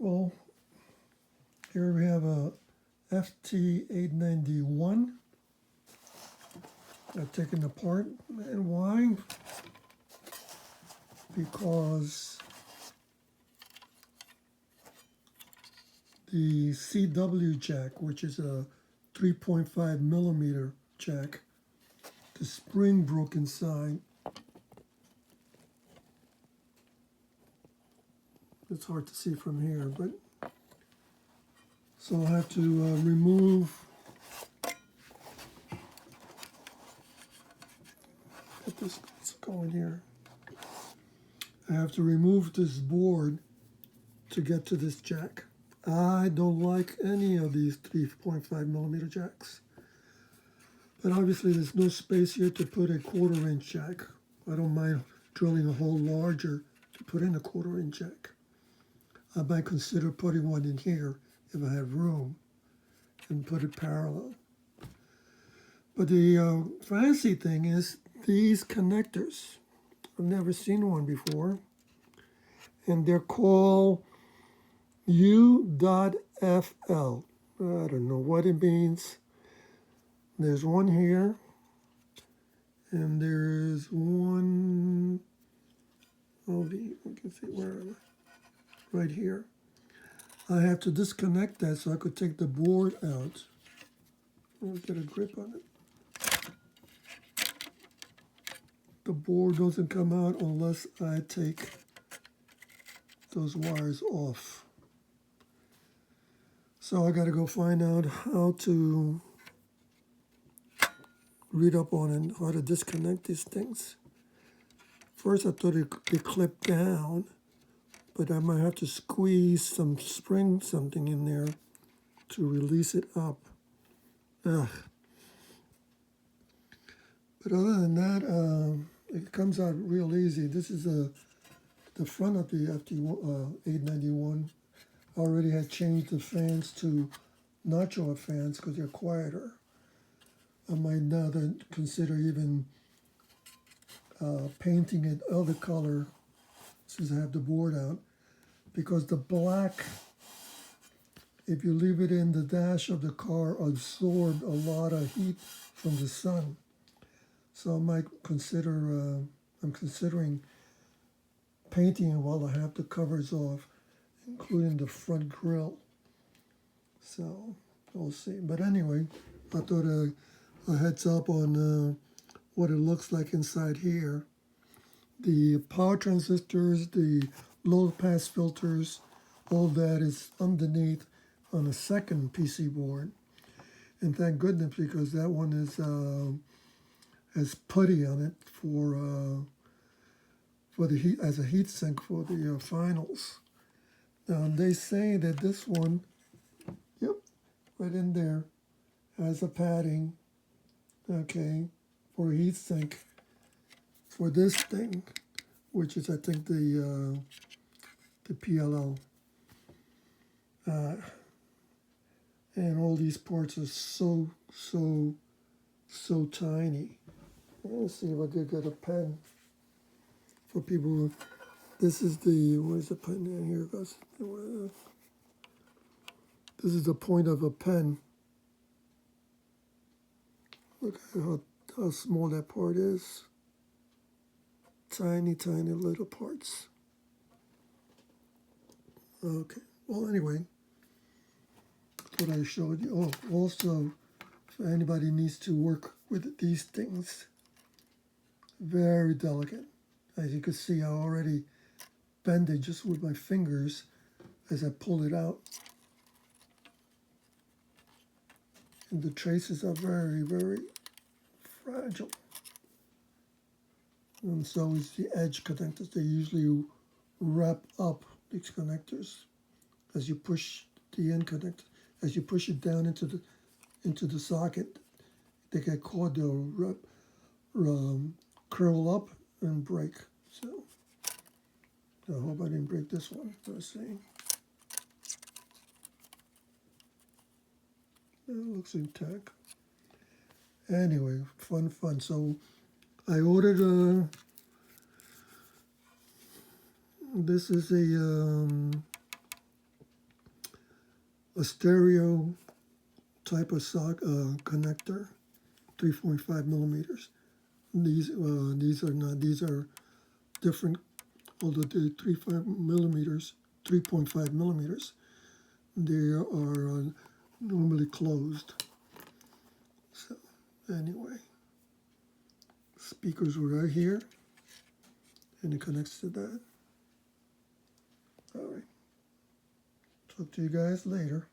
Well, here we have a FT-891. I've taken apart, and why? Because the CW jack, which is a 3.5 millimeter jack, the spring broke inside. It's hard to see from here, but so I'll have to remove. Get this going here. I have to remove this board to get to this jack. I don't like any of these 3.5 millimeter jacks. But obviously there's no space here to put a 1/4 inch jack. I don't mind drilling a hole larger to put in a 1/4 inch jack. I might consider putting one in here if I have room and put it parallel. But the fancy thing is these connectors. I've never seen one before. And they're called U.FL. I don't know what it means. There's one here. And there's one, you can see where am I? Right here. I have to disconnect that so I could take the board out. Let me get a grip on it. The board doesn't come out unless I take those wires off. So I got to go find out how to read up on it, how to disconnect these things. First I thought it clipped down, but I might have to squeeze something in there to release it up. Ugh. But other than that, it comes out real easy. This is the front of the FT-891. I already had changed the fans to nitro fans because they're quieter. I might now then consider even painting it other color since I have the board out, because the black, if you leave it in the dash of the car, absorbed a lot of heat from the sun. So I might consider, I'm considering painting it while I have the covers off, including the front grille. So we'll see. But anyway, I thought a heads up on what it looks like inside here. The power transistors, the low pass filters, all that is underneath on a second PC board. And thank goodness, because that one is has putty on it for the heat, as a heat sink for the finals. Now they say that this one, yep, right in there, has a padding, okay, for a heat sink for this thing, which is I think the PLL. And all these parts are so tiny. Let's see if I could get a pen for people who, this is the, where's the pen? Here it goes. This is the point of a pen. Look at how small that part is. Tiny little parts. Okay, well anyway, that's what I showed you. Oh, also, if anybody needs to work with these things, very delicate. As you can see, I already bend it just with my fingers as I pull it out. And the traces are very fragile. And so is the edge connectors. They usually wrap up these connectors as you push the end connector. As you push it down into the socket, they get caught, they'll curl up and break. So I hope I didn't break this one. Let's see. It looks intact. Anyway, fun. So I ordered this is a a stereo type of connector, 3.5 millimeters. These are not. These are different. Although they're 3.5 millimeters, they are normally closed. So anyway, speakers were right here, and it connects to that. All right. Talk to you guys later.